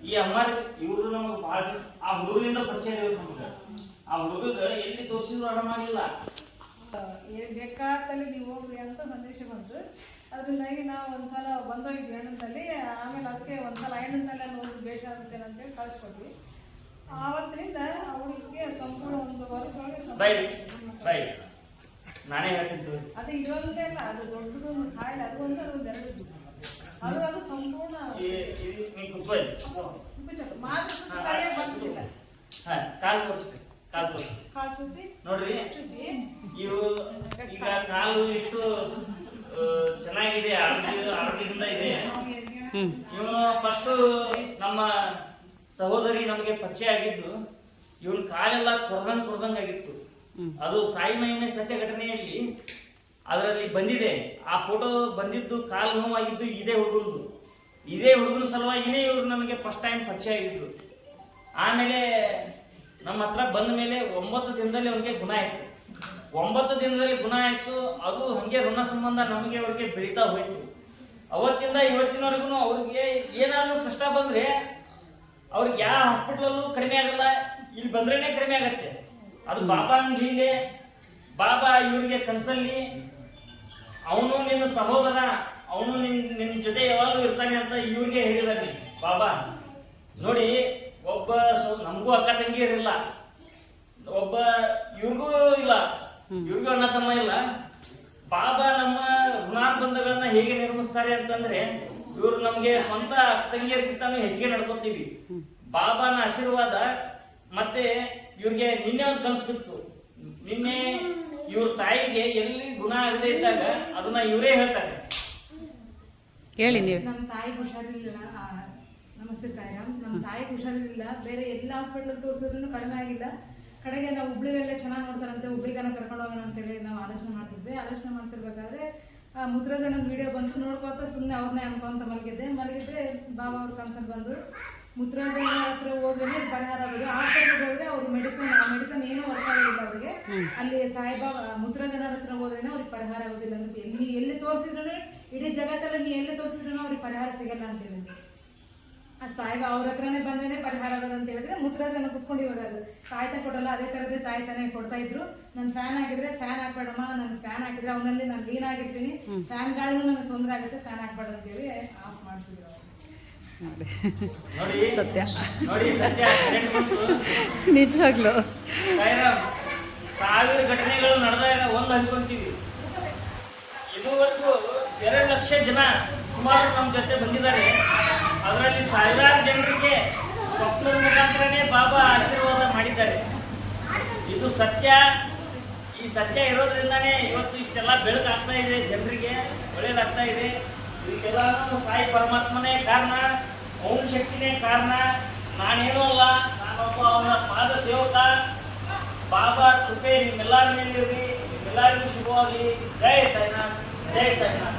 ಈ ಅಮ್ಮಾರಿ ಇವರು ನಮಗೆ ಭಾಳ ಆ ಹುಡುಗರಿಂದ ಪರಿಚಯ ಇರ್ಬೇಕು ನಮಗೆ. ಆ ಹುಡುಗ ಎಲ್ಲಿ ತೋರಿಸಿದ್ರು ಆರಾಮಾಗಿಲ್ಲ. ಬೇಕಾದಲ್ಲಿ ನೀವು ಹೋಗ್ರಿ ಅಂತ ಸಂದೇಶ ಬಂತು. ಅದರಿಂದಾಗಿ ನಾವು ಒಂದ್ಸಲ ಬಂದೋಗಿದ್ವಿ ಹೆಣ್ಣಂತಲ್ಲಿ. ಆಮೇಲೆ ಅದಕ್ಕೆ ಒಂದ್ಸಲ ಹೆಣ್ಣಂತಲ್ಲ ನೋಡಿ ಬೇಷ ಆಗುತ್ತೇನೆ ಅಂತೇಳಿ ಕಳಿಸ್ಕೊಟ್ವಿ. ಆವತ್ತಿನಿಂದ ಅವಳಿಗೆ ಸಂಪೂರ್ಣ ಒಂದು ವರ್ಷದೊಳಗೆ ನಾನೇ ಹೇಳ್ತಿದ್ದು ಅದು ಇದೊಂದೇ ಅಲ್ಲ, ಅದು ದೊಡ್ಡದು ಕಾಯಿಲೆ. ಅದು ಒಂದು ಅದೊಂದು ಎರಡು ಅದು ಸಂಪೂರ್ಣ ಮಾತ್ರ ಸರಿಯಾಗಿ ಬರ್ತಿಲ್ಲ. ಕಾಲು ತೋರಿಸ್ತೀವಿ, ಕಾಲು ತೋರಿಸ್ತೀವಿ ನೋಡ್ರಿ. ಇವು ಈಗ ಕಾಲು ಇಷ್ಟು ಚೆನ್ನಾಗಿದೆ, ಆರೋಗ್ಯದಿಂದ ಇದೆ. ಇವನು ಫಸ್ಟ್ ನಮ್ಮ ಸಹೋದರಿ ನಮಗೆ ಪರಿಚಯ ಆಗಿದ್ದು, ಇವನ್ ಕಾಲೆಲ್ಲ ಕೊರ್ದಂಗ್ ಆಗಿತ್ತು. ಅದು ಸಾಯಿ ಮಹಿಮೆ ಸತ್ಯ ಘಟನೆಯಲ್ಲಿ ಅದರಲ್ಲಿ ಬಂದಿದೆ. ಆ ಫೋಟೋ ಬಂದಿದ್ದು ಕಾಲು ನೋವಾಗಿದ್ದು ಇದೇ ಹುಡುಗನ ಸಲುವಾಗಿನೇ ಇವ್ರು ನಮಗೆ ಫಸ್ಟ್ ಟೈಮ್ ಪರಿಚಯ ಆಗಿದ್ರು. ಆಮೇಲೆ ನಮ್ಮ ಹತ್ರ ಬಂದ ಮೇಲೆ 9 ದಿನದಲ್ಲಿ ಅವನಿಗೆ ಗುಣ ಆಯ್ತು. 9 ದಿನದಲ್ಲಿ ಗುಣ ಆಯ್ತು. ಅದು ಹಂಗೆ ಋಣ ಸಂಬಂಧ ನಮಗೆ ಅವ್ರಿಗೆ ಬೆಳೀತಾ ಹೋಯ್ತು. ಅವತ್ತಿಂದ ಇವತ್ತಿನವರೆಗೂ ಅವ್ರಿಗೆ ಏನಾದರೂ ಕಷ್ಟ ಬಂದ್ರೆ ಅವ್ರಿಗೆ ಯಾವ ಹಾಸ್ಪಿಟ್ಲಲ್ಲೂ ಕಡಿಮೆ ಆಗಲ್ಲ, ಇಲ್ಲಿ ಬಂದ್ರೇನೆ ಕಡಿಮೆ ಆಗತ್ತೆ. ಅದು ಬಾಬಾ ಹೀಗೆ ಬಾಬಾ ಇವ್ರಿಗೆ ಕನಸಲ್ಲಿ ಅವನು ನಿನ್ನ ಸಹೋದರ, ಅವನು ನಿನ್ನ ಜೊತೆ ಯಾವಾಗಲೂ ಇರ್ತಾನೆ ಅಂತ ಇವ್ರಿಗೆ ಹೇಳಿದಾನೆ ಬಾಬಾ. ನೋಡಿ, ಒಬ್ಬ ನಮಗೂ ಅಕ್ಕ ತಂಗಿ ಇರಲಿಲ್ಲ, ಒಬ್ಬ ಇವ್ರಿಗೂ ಇಲ್ಲ, ಇವ್ರಿಗೂ ಅಣ್ಣ ತಮ್ಮ ಇಲ್ಲ. ಬಾಬಾ ನಮ್ಮ ಋಣಾನುಬಂಧಗಳನ್ನ ಹೇಗೆ ನಿರ್ಮಿಸ್ತಾರೆ ಅಂತಂದ್ರೆ, ಇವ್ರು ನಮ್ಗೆ ಸ್ವಂತ ಅಕ್ಕ ತಂಗಿಯರ್ಗಿಂತಾನು ಹೆಚ್ಚಿಗೆ ನಡ್ಕೊತೀವಿ. ಬಾಬಾನ ಆಶೀರ್ವಾದ. ಮತ್ತೆ ಇವ್ರಿಗೆ ನಿನ್ನೆ ಒಂದು ಕನಸು. ನಿನ್ನೆ ಇವ್ರ ತಾಯಿಗೆ ಎಲ್ಲಿ ಗುಣ ಆಗದೆ ಇದ್ದಾಗ ಅದನ್ನ ಇವರೇ ಹೇಳ್ತಾರೆ. ಹೇಳಿ ನೀವು. ನಮ್ಮ ತಾಯಿಗೆ ಹುಷಾರಿರ್ಲಿಲ್ಲ. ನಮಸ್ತೆ ಸಾಯಿರಾಮ್. ನಮ್ಮ ತಾಯಿಗೆ ಹುಷಾರಿರ್ಲಿಲ್ಲ. ಬೇರೆ ಎಲ್ಲ ಹಾಸ್ಪಿಟ್ಲಲ್ಲಿ ತೋರಿಸಿದ್ರು ಕಡಿಮೆ ಆಗಿಲ್ಲ. ಕಡೆಗೆ ನಾವು ಹುಬ್ಳಿಗಲ್ಲೇ ಚೆನ್ನಾಗಿ ನೋಡ್ತಾರಂತೆ, ಹುಬ್ಳಿಗನ ಕರ್ಕೊಂಡು ಹೋಗೋಣ ಅಂತೇಳಿ ನಾವು ಆಲೋಚನೆ ಮಾಡ್ತಿರ್ಬೇಕಾದ್ರೆ ಮುದ್ರಾಜಣ್ಣನ ವಿಡಿಯೋ ಬಂತು. ನೋಡ್ಕೋತ ಸುಮ್ಮನೆ ಅವ್ರನ್ನೇ ಅನ್ಕೊಂತ ಮಲಗಿದ್ದೆ. ಬಾಬಾ ಅವ್ರ ಕನ್ಸಲ್ಲಿ ಬಂದು ಮುದ್ರಾಜಣ್ಣ ಹತ್ರ ಹೋದ್ರೆ ಪರಿಹಾರ ಆಗೋದು. ಹಾಸ್ಪಿಟ್ಲಿಗೆ ಹೋದ್ರೆ ಅವ್ರ ಮೆಡಿಸನ್ ಏನೂ ವರ್ಕ್ ಆಗೋದಿಲ್ಲ ಅವ್ರಿಗೆ. ಅಲ್ಲಿ ಸಾಯಿಬಾಬಾ ಮುದ್ರಾಜಣ್ಣರ ಹತ್ರ ಹೋದ್ರೇನೆ ಅವ್ರಿಗೆ ಪರಿಹಾರ ಆಗೋದಿಲ್ಲ ಅಂತ. ಎಲ್ಲಿ ತೋರಿಸಿದ್ರು ಇಡೀ ಜಗತ್ತಲ್ಲಿ ನೀವು ಎಲ್ಲಿ ತೋರಿಸಿದ್ರು ಅವ್ರಿಗೆ ಪರಿಹಾರ ಸಿಗಲ್ಲ ಅಂತ ಹೇಳಿದ್ರು. ಆ ಸಾಯಿಬಾ ಅವ್ರ ಹತ್ರನೇ ಬಂದ್ರೇನೆ ಪರಿಹಾರ ಆಗೋದು ಅಂತ ಹೇಳಿದ್ರೆ ಮುದ್ರಾಜಣ್ಣ ಕುತ್ಕೊಂಡು ಇವಾಗ ಅದು ತಾಯ್ತ ಕೊಡಲ್ಲ, ಅದೇ ಥರದೇ ತಾಯ್ತಾನೆ ಕೊಡ್ತಾ ಇದ್ರು. ನಾನು ಫ್ಯಾನ್ ಹಾಕಿದ್ರೆ ಫ್ಯಾನ್ ಹಾಕ್ಬೇಡಮ್ಮ, ನಾನು ಫ್ಯಾನ್ ಹಾಕಿದ್ರೆ ಅವನಲ್ಲಿ ನಾನು ಲೀನ್ ಆಗಿರ್ತೀನಿ, ಫ್ಯಾನ್ ಗಾಳಿನೂ ನನಗೆ ತೊಂದರೆ ಆಗುತ್ತೆ, ಫ್ಯಾನ್ ಹಾಕ್ಬೇಡ ಅಂತೇಳಿ ಆಫ್ ಮಾಡ್ತಿದ್ರು. ಸತ್ಯ ಸತ್ಯ ನಿಜವಾಗ್ಲು ಸಾವಿರ ಘಟನೆಗಳು ನಡೆದಾಗ ಒಂದು ಹಂಚ್ಕೊಂತೀವಿ. ಇದುವರೆಗೂ 2 ಲಕ್ಷ ಜನ ಸುಮಾರು ನಮ್ಮ ಜೊತೆ ಬಂದಿದ್ದಾರೆ. ಅದರಲ್ಲಿ ಸಾವಿರಾರು ಜನರಿಗೆ ಸ್ವಪ್ನದ ಮುಖಾಂತರನೇ ಬಾಬಾ ಆಶೀರ್ವಾದ ಮಾಡಿದ್ದಾರೆ. ಇದು ಸತ್ಯ. ಈ ಸತ್ಯ ಇರೋದ್ರಿಂದಾನೇ ಇವತ್ತು ಇಷ್ಟೆಲ್ಲ ಬೆಳಕಾಗ್ತಾ ಇದೆ, ಜನರಿಗೆ ಒಳ್ಳೇದಾಗ್ತಾ ಇದೆ. ಇದಕ್ಕೆಲ್ಲೂ ಸಾಯಿ ಪರಮಾತ್ಮನೇ ಕಾರಣ, ಅವನ ಶಕ್ತಿನೇ ಕಾರಣ. ನಾನೇನೂ ಅಲ್ಲ, ನಾನೊಬ್ಬ ಅವನ ಪಾದ ಸೇವಕ. ಬಾಬಾ ಕೃಪೆ ನಿಮ್ಮೆಲ್ಲರ ಮೇಲಿರಲಿ, ನಿಮ್ಮೆಲ್ಲರಿಗೂ ಶುಭವಾಗಲಿ. ಜೈ ಸಾಯಿನಾಥ್, ಜೈ ಸಾಯಿನಾಥ್.